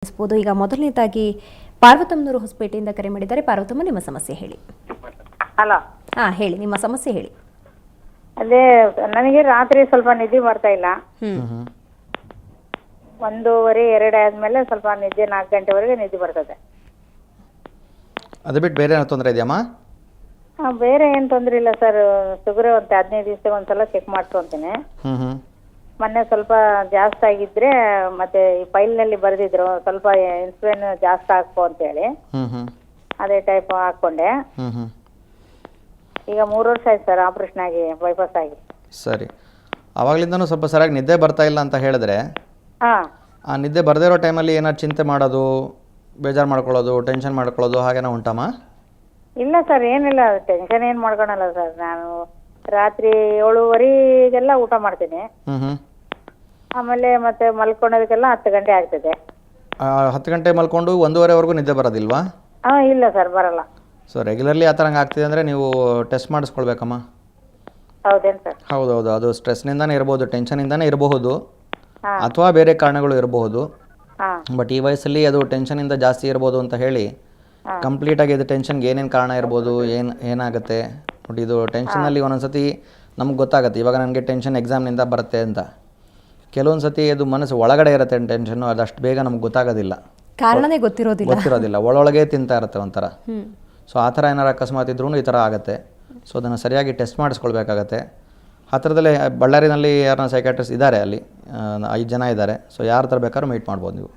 ಬಹುದು. ಈಗ ಮೊದಲನೇದಾಗಿ ಪಾರ್ವತಮ್ಮನವರು ಹೊಸಪೇಟೆಯಿಂದ ಕರೆ ಮಾಡಿದ್ದಾರೆ. ಪಾರ್ವತಮ್ಮ, ನಿಮ್ಮ ಸಮಸ್ಯೆ ಹೇಳಿ. ಹಲೋ. ಹೇಳಿ, ನಿಮ್ಮ ಸಮಸ್ಯೆ ಹೇಳಿ. ಅದೇ ನನಗೆ ರಾತ್ರಿ ಸ್ವಲ್ಪ ನಿದ್ದೆ ಬರ್ತಾ ಇಲ್ಲ. 1:30, 2 ಆದ್ಮೇಲೆ ಸ್ವಲ್ಪ ನಿದ್ದೆ 4 ಗಂಟೆವರೆಗೆ ನಿದ್ದೆ ಬರ್ತದೆ. ಅದು ಬಿಟ್ಟು ಬೇರೆ ಏನೋ ತೊಂದರೆ ಇದೆಯಮ್ಮ? ಬೇರೆ ಏನು ತೊಂದರೆ ಇಲ್ಲ ಸರ್. ಶುಗರ್ ಒಂದು 15 ದಿವಸಕ್ಕೆ ಒಂದ್ಸಲ ಚೆಕ್ ಮಾಡ್ಕೊಂತೀನಿ. ಮೊನ್ನೆ ಸ್ವಲ್ಪ ಜಾಸ್ತಿ ಆಗಿದ್ರೆ ಮತ್ತೆ ಈ ಫೈಲ್ನಲ್ಲಿ ಬರೆದಿದ್ರು ಸ್ವಲ್ಪ ಇನ್ಸುಲಿನ್ ಜಾಸ್ತಿ ಹಾಕೋ ಅಂತೇಳಿ ಅದೇ ಟೈಪ್ ಹಾಕ್ಕೊಂಡೆ. ಈಗ 3 ವರ್ಷ ಆಯ್ತು ಸರ್ ಆಪ್ರೇಷನ್ ಆಗಿ, ಬೈಪಾಸ್ ಆಗಿ. ಸರಿ, ಆವಾಗಲಿಂದನೂ ಸ್ವಲ್ಪ ಸರಿಯಾಗಿ ನಿದ್ದೆ ಬರ್ತಾ ಇಲ್ಲ ಅಂತ ಹೇಳಿದ್ರೆ, ಆ ನಿದ್ದೆ ಬರದೇ ಇರೋ ಟೈಮಲ್ಲಿ ಏನಾದ್ರು ಚಿಂತೆ ಮಾಡೋದು, ಬೇಜಾರು ಮಾಡ್ಕೊಳ್ಳೋದು, ಟೆನ್ಷನ್ ಮಾಡ್ಕೊಳ್ಳೋದು ಹಾಗೇನೋ ಉಂಟಮ್ಮ? ಇಲ್ಲ ಸರ್, ಏನಿಲ್ಲ, ಟೆನ್ಷನ್ ಏನು ಮಾಡ್ಕೊಳಲ್ಲ ಸರ್. ನಾನು ರಾತ್ರಿ 7:30ಗೆಲ್ಲ ಊಟ ಮಾಡ್ತೀನಿ. ಆಮೇಲೆ ಮತ್ತೆ ಮಲ್ಕೊಳ್ಳೋದಕ್ಕೆಲ್ಲ 10 ಗಂಟೆ ಆಗ್ತದೆ. 10 ಗಂಟೆ ಮಲ್ಕೊಂಡು 1:30ವರೆಗೂ ನಿದ್ದೆ ಬರೋದಿಲ್ವಾ? ಇಲ್ಲ ಸರ್, ಬರಲ್ಲ. ಸೊ ರೆಗ್ಯುಲರ್ಲಿ ಆ ಥರ ಹಂಗೆ ಆಗ್ತಿದೆ ಅಂದರೆ ನೀವು ಟೆಸ್ಟ್ ಮಾಡಿಸ್ಕೊಳ್ಬೇಕಮ್ಮ. ಹೌದೇನು ಸರ್? ಹೌದೌದು, ಅದು ಸ್ಟ್ರೆಸ್ನಿಂದನೇ ಇರ್ಬೋದು, ಟೆನ್ಷನಿಂದನೇ ಇರಬಹುದು, ಅಥವಾ ಬೇರೆ ಕಾರಣಗಳು ಇರಬಹುದು. ಬಟ್ ಈ ವಯಸ್ಸಲ್ಲಿ ಅದು ಟೆನ್ಷನಿಂದ ಜಾಸ್ತಿ ಇರ್ಬೋದು ಅಂತ ಹೇಳಿ ಕಂಪ್ಲೀಟಾಗಿ ಇದು ಟೆನ್ಷನ್ಗೆ ಏನೇನು ಕಾರಣ ಇರ್ಬೋದು, ಏನಾಗುತ್ತೆ ನೋಡಿ. ಇದು ಟೆನ್ಷನಲ್ಲಿ ಒಂದೊಂದು ನಮ್ಗೆ ಗೊತ್ತಾಗುತ್ತೆ, ಇವಾಗ ನನಗೆ ಟೆನ್ಷನ್ ಎಕ್ಸಾಮ್ನಿಂದ ಬರುತ್ತೆ ಅಂತ. ಕೆಲವೊಂದು ಸತಿ ಅದು ಮನಸ್ಸು ಒಳಗಡೆ ಇರುತ್ತೆ ಟೆನ್ಷನ್ನು, ಅದಷ್ಟು ಬೇಗ ನಮ್ಗೆ ಗೊತ್ತಾಗೋದಿಲ್ಲ, ಕಾರಣನೇ ಗೊತ್ತಿರೋದಿಲ್ಲ, ಒಳೊಳಗೆ ತಿಂತಾ ಇರುತ್ತೆ ಒಂಥರ. ಸೊ ಆ ಥರ ಏನಾರು ಅಕಸ್ಮಾತ್ ಇದ್ರೂ ಈ ಥರ ಆಗುತ್ತೆ. ಸೊ ಅದನ್ನು ಸರಿಯಾಗಿ ಟೆಸ್ಟ್ ಮಾಡಿಸ್ಕೊಳ್ಬೇಕಾಗತ್ತೆ. ಹತ್ತಿರದಲ್ಲೇ ಬಳ್ಳಾರಿನಲ್ಲಿ ಯಾರನ್ನ ಸೈಕಾಟ್ರಿಸ್ಟ್ ಇದ್ದಾರೆ, ಅಲ್ಲಿ 5 ಜನ ಇದ್ದಾರೆ. ಸೊ ಯಾರ ಥರ ಬೇಕಾದ್ರೂ ಮೀಟ್ ಮಾಡ್ಬೋದು ನೀವು.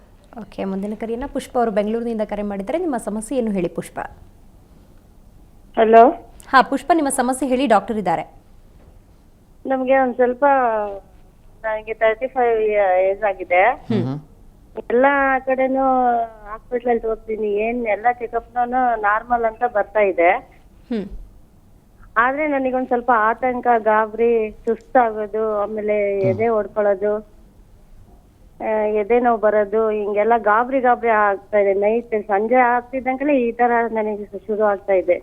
ಓಕೆ, ಮುಂದಿನ ಕರೆಯನ್ನು ಪುಷ್ಪ ಅವರು ಬೆಂಗಳೂರಿನಿಂದ ಕರೆ ಮಾಡಿದ್ದಾರೆ. ನಿಮ್ಮ ಸಮಸ್ಯೆ ಏನು ಹೇಳಿ ಪುಷ್ಪ? ಹಲೋ. ಪುಷ್ಪ, ನಿಮ್ಮ ಸಮಸ್ಯೆ ಹೇಳಿ, ಡಾಕ್ಟರ್ ಇದ್ದಾರೆ. ನಮಗೆ ಒಂದು ಸ್ವಲ್ಪ, ನನಗೆ 35 ಏಜ್ ಆಗಿದೆ. ಎಲ್ಲ ಕಡೆನೂ ಹಾಸ್ಪಿಟಲ್ ಹೋಗ್ತೀನಿ, ಎಲ್ಲ ಚೆಕಪ್ನೂ ನಾರ್ಮಲ್ ಅಂತ ಬರ್ತಾ ಇದೆ. ಆದ್ರೆ ನನಗೊಂದ್ ಸ್ವಲ್ಪ ಆತಂಕ, ಗಾಬರಿ, ಸುಸ್ತಾಗೋದು, ಆಮೇಲೆ ಎದೆ ಹೊಡ್ಕೊಳ್ಳೋದು, ಎದೆ ನೋವು ಬರೋದು, ಹಿಂಗೆಲ್ಲ ಗಾಬರಿ ಆಗ್ತಾ ಇದೆ. ನೈಟ್ ಸಂಜೆ ಆಗ್ತಿದ್ದಂಗೆಲ್ಲ ಈ ತರ ನನಗೆ ಶುರು ಆಗ್ತಾ ಇದೆ.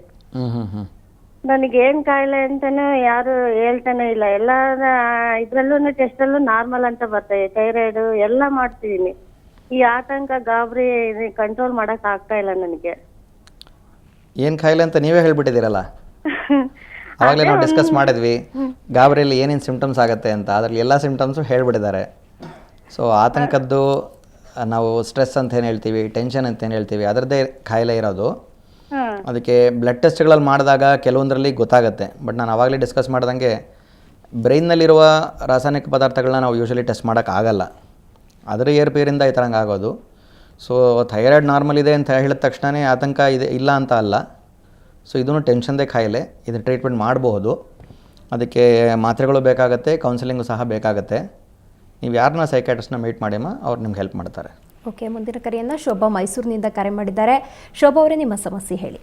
ನನಗೆ ಏನ್ ಕಾಯಿಲೆ ಅಂತಾನು ಯಾರು ಹೇಳ್ತಾನೆ ಇಲ್ಲ. ಎಲ್ಲ ಇದ್ರಲ್ಲೂ ಟೆಸ್ಟ್ ಅಲ್ಲೂ ನಾರ್ಮಲ್ ಅಂತ ಬರ್ತಾ ಇದೆ. ಥೈರಾಯ್ಡ್ ಎಲ್ಲ ಮಾಡ್ತಿದೀನಿ. ಈ ಆತಂಕ, ಗಾಬರಿ ಕಂಟ್ರೋಲ್ ಮಾಡಕ್ ಆಗ್ತಾ ಇಲ್ಲ ನನಗೆ. ಏನು ಕಾಯಿಲೆ ಅಂತ ನೀವೇ ಹೇಳ್ಬಿಟ್ಟಿದ್ದೀರಲ್ಲ. ಆವಾಗಲೇ ನಾವು ಡಿಸ್ಕಸ್ ಮಾಡಿದ್ವಿ ಗಾಬರಿಯಲ್ಲಿ ಏನೇನು ಸಿಮ್ಟಮ್ಸ್ ಆಗುತ್ತೆ ಅಂತ. ಅದರಲ್ಲಿ ಎಲ್ಲ ಸಿಮ್ಟಮ್ಸು ಹೇಳ್ಬಿಟ್ಟಿದ್ದಾರೆ. ಸೊ ಆತಂಕದ್ದು ನಾವು ಸ್ಟ್ರೆಸ್ ಅಂತ ಏನು ಹೇಳ್ತೀವಿ, ಟೆನ್ಷನ್ ಅಂತ ಏನು ಹೇಳ್ತೀವಿ, ಅದರದ್ದೇ ಕಾಯಿಲೆ ಇರೋದು. ಅದಕ್ಕೆ ಬ್ಲಡ್ ಟೆಸ್ಟ್ಗಳಲ್ಲಿ ಮಾಡಿದಾಗ ಕೆಲವೊಂದರಲ್ಲಿ ಗೊತ್ತಾಗುತ್ತೆ. ಬಟ್ ನಾನು ಆವಾಗಲೇ ಡಿಸ್ಕಸ್ ಮಾಡ್ದಂಗೆ ಬ್ರೈನ್ನಲ್ಲಿರುವ ರಾಸಾಯನಿಕ ಪದಾರ್ಥಗಳನ್ನ ನಾವು ಯೂಶಲಿ ಟೆಸ್ಟ್ ಮಾಡೋಕ್ಕಾಗಲ್ಲ. ಅದರ ಏರ್ಪೇರಿಂದ ಈ ಥರ ಆಗೋದು. ಸೊ ಥೈರಾಯ್ಡ್ ನಾರ್ಮಲ್ ಇದೆ ಅಂತ ಹೇಳಿದ ತಕ್ಷಣವೇ ಆತಂಕ ಇದೆ ಇಲ್ಲ ಅಂತ ಅಲ್ಲ. ಸೊ ಇದೂ ಟೆನ್ಷನ್ದೇ ಕಾಯಿಲೆ. ಇದು ಟ್ರೀಟ್ಮೆಂಟ್ ಮಾಡಬಹುದು. ಅದಕ್ಕೆ ಮಾತ್ರೆಗಳು ಬೇಕಾಗುತ್ತೆ, ಕೌನ್ಸಿಲಿಂಗು ಸಹ ಬೇಕಾಗುತ್ತೆ. ನೀವು ಯಾರನ್ನ ಸೈಕಾಟ್ರಿಸ್ಟ್ನ ಮೀಟ್ ಮಾಡಿಮ್ಮ, ಅವ್ರು ನಿಮ್ಗೆ ಹೆಲ್ಪ್ ಮಾಡ್ತಾರೆ. ಓಕೆ, ಮುಂದಿನ ಕರೆಯನ್ನು ಶೋಭಾ ಮೈಸೂರಿನಿಂದ ಕರೆ ಮಾಡಿದ್ದಾರೆ. ಶೋಭಾ ಅವರೇ, ನಿಮ್ಮ ಸಮಸ್ಯೆ ಹೇಳಿ.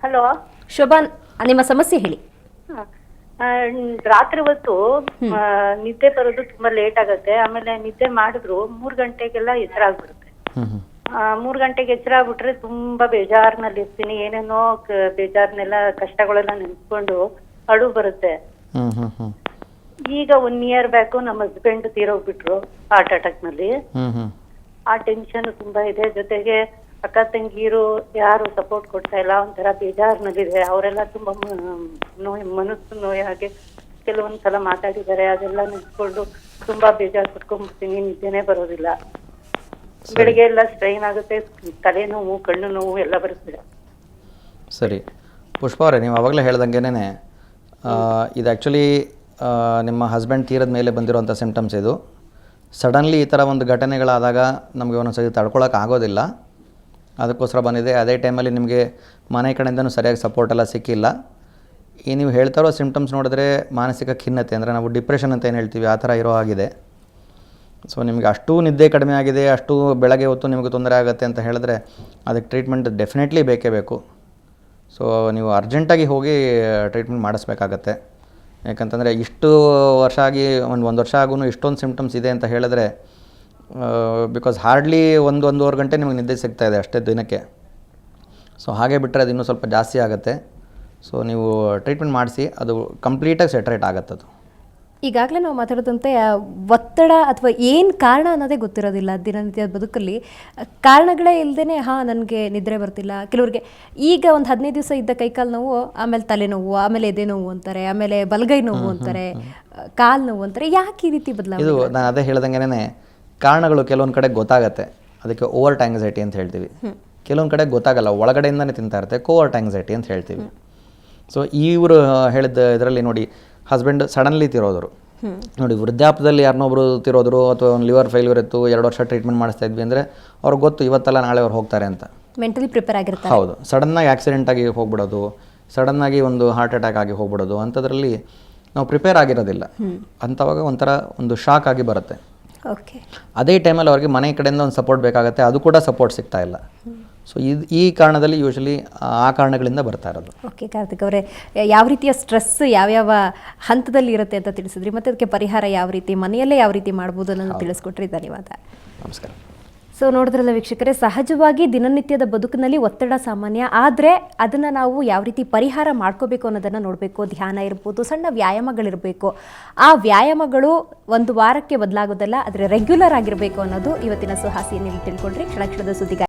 ಹಲೋ. ಶೋಭಾ, ನಿಮ್ಮ ಸಮಸ್ಯೆ ಹೇಳಿ. ರಾತ್ರಿ ಹೊತ್ತು ನಿದ್ದೆ ಬರೋದು ತುಂಬಾ ಲೇಟ್ ಆಗತ್ತೆ. ಆಮೇಲೆ ನಿದ್ದೆ ಮಾಡಿದ್ರು 3 ಗಂಟೆಗೆಲ್ಲ ಎಚ್ಚರ ಆಗ್ಬಿಡುತ್ತೆ. 3 ಗಂಟೆಗೆ ಎಚ್ಚರ ಆಗ್ಬಿಟ್ರೆ ತುಂಬಾ ಬೇಜಾರ್ನಲ್ಲಿ ಇರ್ತೀನಿ. ಏನೇನೋ ಬೇಜಾರ್ನೆಲ್ಲ, ಕಷ್ಟಗಳೆಲ್ಲ ನೆನ್ಸ್ಕೊಂಡು ಅಳು ಬರುತ್ತೆ. ಈಗ 1 ಇಯರ್ ಬ್ಯಾಕ್ ನಮ್ಮ ಹಸ್ಬೆಂಡ್ ತೀರೋಗ್ಬಿಟ್ರು ಹಾರ್ಟ್ ಅಟ್ಯಾಕ್ ನಲ್ಲಿ. ಆ ಟೆನ್ಷನ್ ತುಂಬಾ ಇದೆ. ಜೊತೆಗೆ ಅಕ್ಕ ತಂಗಿರು ಯಾರು ಸಪೋರ್ಟ್ ಕೊಡ್ತಾ ಇಲ್ಲ, ಒಂಥರ ಬೇಜಾರ್ನಲ್ಲಿದೆ. ಅವರೆಲ್ಲ ತುಂಬಾ ಮನಸ್ಸು ನೋಯಾಗೆ ಕೆಲವೊಂದ್ಸಲ ಮಾತಾಡಿದ್ದಾರೆ. ಅದೆಲ್ಲ ನೆನ್ಸ್ಕೊಂಡು ತುಂಬಾ ಬೇಜಾರು ಪಟ್ಕೊಂಡ್ಬಿಡ್ತೀನಿ. ನಿದ್ದೆನೆ ಬರೋದಿಲ್ಲ. ಬೆಳಿಗ್ಗೆ ಎಲ್ಲ ಸ್ಟ್ರೈನ್ ಆಗುತ್ತೆ, ತಲೆನೋವು, ಕಣ್ಣು ನೋವು ಎಲ್ಲ ಬರುತ್ತೆ. ಸರಿ ಪುಷ್ಪ ಅವರೇ, ನೀವು ಆವಾಗಲೇ ಹೇಳ್ದಂಗೆನೇ ಇದು ಆ್ಯಕ್ಚುಲಿ ನಿಮ್ಮ ಹಸ್ಬೆಂಡ್ ತೀರದ ಮೇಲೆ ಬಂದಿರುವಂಥ ಸಿಮ್ಟಮ್ಸ್. ಇದು ಸಡನ್ಲಿ ಈ ಥರ ಒಂದು ಘಟನೆಗಳಾದಾಗ ನಮಗೆ ಒಂದೊಂದ್ಸರಿ ತಡ್ಕೊಳಕ್ಕೆ ಆಗೋದಿಲ್ಲ. ಅದಕ್ಕೋಸ್ಕರ ಬಂದಿದೆ. ಅದೇ ಟೈಮಲ್ಲಿ ನಿಮಗೆ ಮನೆ ಕಡೆಯಿಂದನೂ ಸರಿಯಾಗಿ ಸಪೋರ್ಟ್ ಎಲ್ಲ ಸಿಕ್ಕಿಲ್ಲ. ಈ ನೀವು ಹೇಳ್ತಾ ಇರೋ ಸಿಮ್ಟಮ್ಸ್ ನೋಡಿದ್ರೆ ಮಾನಸಿಕ ಖಿನ್ನತೆ, ಅಂದರೆ ನಾವು ಡಿಪ್ರೆಷನ್ ಅಂತ ಏನು ಹೇಳ್ತೀವಿ, ಆ ಥರ ಇರೋ ಆಗಿದೆ. ಸೊ ನಿಮಗೆ ಅಷ್ಟು ನಿದ್ದೆ ಕಡಿಮೆ ಆಗಿದೆ, ಅಷ್ಟು ಬೆಳಗ್ಗೆ ಹೊತ್ತು ನಿಮಗೆ ತೊಂದರೆ ಆಗುತ್ತೆ ಅಂತ ಹೇಳಿದ್ರೆ ಅದಕ್ಕೆ ಟ್ರೀಟ್ಮೆಂಟ್ ಡೆಫಿನೆಟ್ಲಿ ಬೇಕೇ ಬೇಕು. ಸೊ ನೀವು ಅರ್ಜೆಂಟಾಗಿ ಹೋಗಿ ಟ್ರೀಟ್ಮೆಂಟ್ ಮಾಡಿಸ್ಬೇಕಾಗತ್ತೆ. ಯಾಕಂತಂದರೆ ಇಷ್ಟು ವರ್ಷ ಆಗಿ ಒಂದು ವರ್ಷ ಆಗೂ ಇಷ್ಟೊಂದು ಸಿಮ್ಟಮ್ಸ್ ಇದೆ ಅಂತ ಹೇಳಿದ್ರೆ, ಬಿಕಾಸ್ ಹಾರ್ಡ್ಲಿ 1-1.5 ಗಂಟೆ ನಿಮಗೆ ನಿದ್ದೆ ಸಿಗ್ತಾಯಿದೆ ಅಷ್ಟೇ ದಿನಕ್ಕೆ. ಸೊ ಹಾಗೆ ಬಿಟ್ಟರೆ ಅದು ಇನ್ನೂ ಸ್ವಲ್ಪ ಜಾಸ್ತಿ ಆಗುತ್ತೆ. ಸೊ ನೀವು ಟ್ರೀಟ್ಮೆಂಟ್ ಮಾಡಿಸಿ, ಅದು ಕಂಪ್ಲೀಟಾಗಿ ಸೆಟ್ರೇಟ್ ಆಗುತ್ತೆ ಅದು. ಈಗಾಗಲೇ ನಾವು ಮಾತಾಡಿದಂತೆ ಒತ್ತಡ ಅಥವಾ ಏನು ಕಾರಣ ಅನ್ನೋದೇ ಗೊತ್ತಿರೋದಿಲ್ಲ ದಿನನಿತ್ಯದ ಬದುಕಲ್ಲಿ. ಕಾರಣಗಳೇ ಇಲ್ಲದೇ ನನಗೆ ನಿದ್ರೆ ಬರ್ತಿಲ್ಲ, ಕೆಲವ್ರಿಗೆ ಈಗ ಒಂದು 15 ದಿವಸ ಇದ್ದ ಕೈಕಾಲು ನೋವು, ಆಮೇಲೆ ತಲೆನೋವು, ಆಮೇಲೆ ಎದೆ ನೋವು ಅಂತಾರೆ, ಆಮೇಲೆ ಬಲಗೈ ನೋವು ಅಂತಾರೆ, ಕಾಲು ನೋವು ಅಂತಾರೆ. ಯಾಕೆ ಈ ರೀತಿ ಬದಲಾವಣೆ? ಇದು ನಾನು ಅದೇ ಹೇಳ್ದಂಗೆನೇ ಕಾರಣಗಳು ಕೆಲವೊಂದು ಕಡೆ ಗೊತ್ತಾಗತ್ತೆ, ಅದಕ್ಕೆ ಓವರ್ಟ್ ಆಂಗ್ಸೈಟಿ ಅಂತ ಹೇಳ್ತೀವಿ. ಕೆಲವೊಂದು ಕಡೆ ಗೊತ್ತಾಗಲ್ಲ, ಒಳಗಡೆಯಿಂದನೇ ತಿಂತಾ ಇರುತ್ತೆ, ಕೋವರ್ಟ್ ಆಂಗ್ಸೈಟಿ ಅಂತ ಹೇಳ್ತೀವಿ. ಸೊ ಇವರು ಹೇಳಿದ ಇದರಲ್ಲಿ ನೋಡಿ, ಹಸ್ಬೆಂಡ್ ಸಡನ್ಲಿ ತಿರೋದ್ರು ನೋಡಿ, ವೃದ್ಧಾಪ್ಯದಲ್ಲಿ ಯಾರನ್ನೊಬ್ರು ತಿರೋದ್ರು ಅಥವಾ ಒಂದು ಲಿವರ್ ಫೇಲ್ಯೂರ್ ಇತ್ತು, 2 ವರ್ಷ ಟ್ರೀಟ್ಮೆಂಟ್ ಮಾಡಿಸ್ತಾ ಇದ್ವಿ ಅಂದರೆ ಅವ್ರಿಗೆ ಗೊತ್ತು ಇವತ್ತಲ್ಲ ನಾಳೆ ಅವ್ರು ಹೋಗ್ತಾರೆ ಅಂತ, ಮೆಂಟಲಿ ಪ್ರಿಪೇರ್ ಆಗಿರ್ತಾರೆ. ಹೌದು. ಸಡನ್ನಾಗಿ ಆಕ್ಸಿಡೆಂಟ್ ಆಗಿ ಹೋಗ್ಬಿಡೋದು, ಸಡನ್ನಾಗಿ ಒಂದು ಹಾರ್ಟ್ ಅಟ್ಯಾಕ್ ಆಗಿ ಹೋಗ್ಬಿಡೋದು ಅಂಥದ್ರಲ್ಲಿ ನಾವು ಪ್ರಿಪೇರ್ ಆಗಿರೋದಿಲ್ಲ. ಅಂಥವಾಗ ಒಂಥರ ಒಂದು ಶಾಕ್ ಆಗಿ ಬರುತ್ತೆ. ಓಕೆ, ಅದೇ ಟೈಮಲ್ಲಿ ಅವ್ರಿಗೆ ಮನೆ ಕಡೆಯಿಂದ ಒಂದು ಸಪೋರ್ಟ್ ಬೇಕಾಗುತ್ತೆ, ಅದು ಕೂಡ ಸಪೋರ್ಟ್ ಸಿಗ್ತಾ ಇಲ್ಲ. ಸೊ ಈ ಕಾರಣದಲ್ಲಿ ಯೂಶಲಿ ಆ ಕಾರಣಗಳಿಂದ ಬರ್ತಾ ಇರೋದು. ಓಕೆ ಕಾರ್ತಿಕ್ ಅವರೇ, ಯಾವ ರೀತಿಯ ಸ್ಟ್ರೆಸ್ ಯಾವ್ಯಾವ ಹಂತದಲ್ಲಿ ಇರುತ್ತೆ ಅಂತ ತಿಳಿಸಿದ್ರಿ, ಮತ್ತು ಅದಕ್ಕೆ ಪರಿಹಾರ ಯಾವ ರೀತಿ ಮನೆಯಲ್ಲೇ ಯಾವ ರೀತಿ ಮಾಡ್ಬೋದು ಅನ್ನೋದು ತಿಳಿಸ್ಕೊಟ್ರಿ. ಧನ್ಯವಾದ. ನಮಸ್ಕಾರ. ಸೊ ನೋಡಿದ್ರಲ್ಲ ವೀಕ್ಷಕರೇ, ಸಹಜವಾಗಿ ದಿನನಿತ್ಯದ ಬದುಕಿನಲ್ಲಿ ಒತ್ತಡ ಸಾಮಾನ್ಯ, ಆದರೆ ಅದನ್ನು ನಾವು ಯಾವ ರೀತಿ ಪರಿಹಾರ ಮಾಡ್ಕೋಬೇಕು ಅನ್ನೋದನ್ನು ನೋಡಬೇಕು. ಧ್ಯಾನ ಇರ್ಬೋದು, ಸಣ್ಣ ವ್ಯಾಯಾಮಗಳಿರಬೇಕು. ಆ ವ್ಯಾಯಾಮಗಳು ಒಂದು ವಾರಕ್ಕೆ ಬದಲಾಗೋದಲ್ಲ, ಆದರೆ ರೆಗ್ಯುಲರ್ ಆಗಿರಬೇಕು ಅನ್ನೋದು ಇವತ್ತಿನ ಸುಹಾಸಿಯಲ್ಲಿ ತಿಳ್ಕೊಂಡ್ರಿ. ಕ್ಷಣ ಕ್ಷಣದ ಸುದ್ದಿಗಾಗಿ